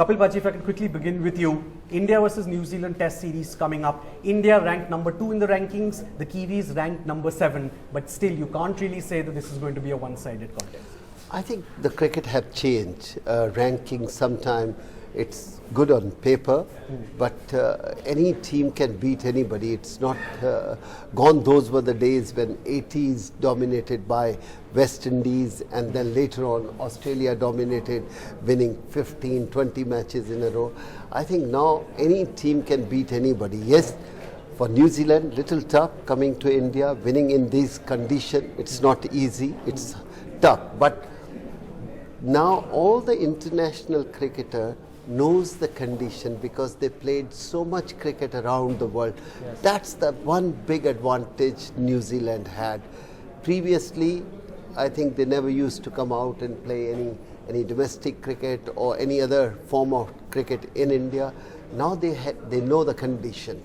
Kapil Bhaji, if I can quickly begin with you. India versus New Zealand Test series coming up. India ranked number 2 in the rankings. The Kiwis ranked number 7. But still, you can't really say that this is going to be a one-sided contest. I think the cricket have changed. Ranking sometime it's good on paper, but any team can beat anybody. It's not gone. Those were the days when 80s dominated by West Indies, and then later on Australia dominated, winning 15, 20 matches in a row. I think now any team can beat anybody. Yes, for New Zealand, little tough coming to India, winning in these conditions. It's not easy. It's tough, but now all the international cricketer knows the condition because they played so much cricket around the world. Yes. That's the one big advantage New Zealand had. Previously, I think they never used to come out and play any domestic cricket or any other form of cricket in India. Now they know the condition.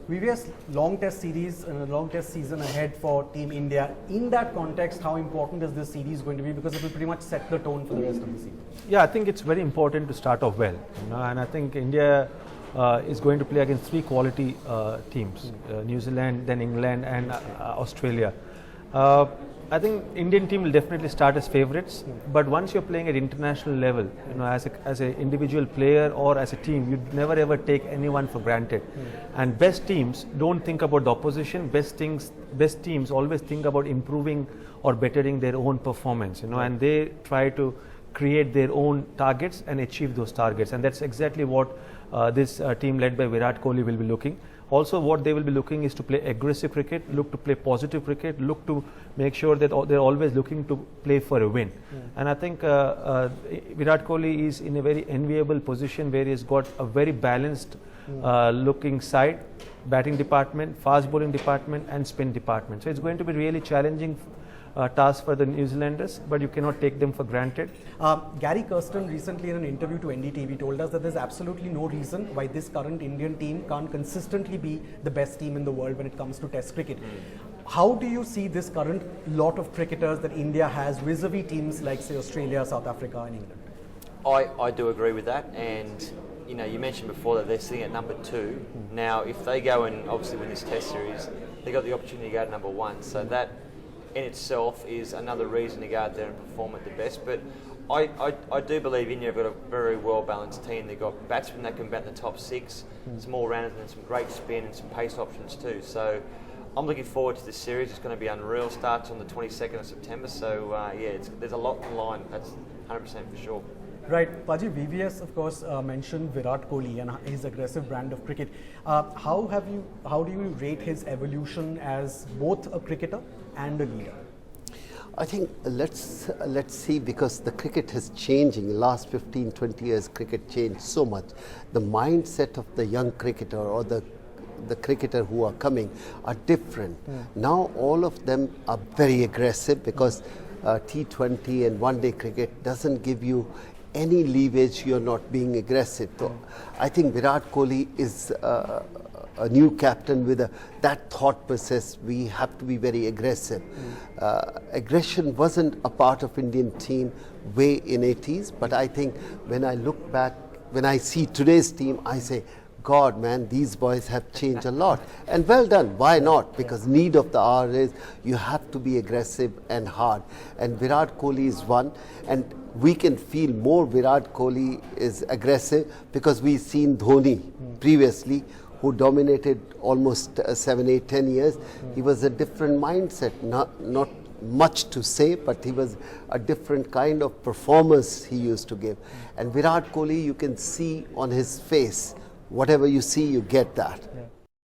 VVS, long test series and a long test season ahead for Team India. In that context, how important is this series going to be? Because it will pretty much set the tone for the rest of the season. Yeah, I think it's very important to start off well. And I think India is going to play against 3 quality teams, New Zealand, then England and Australia. I think Indian team will definitely start as favourites, but once you're playing at international level, as an individual player or as a team, you never ever take anyone for granted. And best teams don't think about the opposition. Best teams always think about improving or bettering their own performance. And they try to create their own targets and achieve those targets. And that's exactly what this team led by Virat Kohli will be looking. Also, what they will be looking is to play aggressive cricket, look to play positive cricket, look to make sure that they're always looking to play for a win. And I think Virat Kohli is in a very enviable position where he's got a very balanced looking side, batting department, fast bowling department and spin department. So it's going to be really challenging task for the New Zealanders, but you cannot take them for granted. Kirsten recently in an interview to NDTV told us that there's absolutely no reason why this current Indian team can't consistently be the best team in the world when it comes to Test cricket. How do you see this current lot of cricketers that India has vis-a-vis teams like, say, Australia, South Africa and England? I do agree with that, and you mentioned before that they're sitting at number 2. Now, if they go and obviously win this Test series, they got the opportunity to go to number 1. So that in itself is another reason to go out there and perform at the best. But I do believe India have got a very well balanced team. They've got batsmen that can bat in the top 6, some all-rounders and some great spin and some pace options too. So I'm looking forward to this series. It's going to be unreal. Starts on the 22nd of September. So yeah, there's a lot on the line. That's 100% for sure. Right, Paji, VVS of course mentioned Virat Kohli and his aggressive brand of cricket. How do you rate his evolution as both a cricketer and a leader? I think let's see, because the cricket has changed in the last 15-20 years. Cricket changed so much. The mindset of the young cricketer or the cricketer who are coming are different. Now all of them are very aggressive, because T20 and one-day cricket doesn't give you any leverage. You're not being aggressive. So I think Virat Kohli is a new captain with that thought process. We have to be very aggressive. Aggression wasn't a part of Indian team way in 80s, but I think when I look back, when I see today's team, I say, God, man, these boys have changed a lot. And well done. Why not? Because need of the hour is you have to be aggressive and hard. And Virat Kohli is one. And we can feel more Virat Kohli is aggressive because we've seen Dhoni previously, who dominated almost 7, 8, 10 years. He was a different mindset, not much to say, but he was a different kind of performance he used to give. And Virat Kohli, you can see on his face, whatever you see, you get that. Yeah.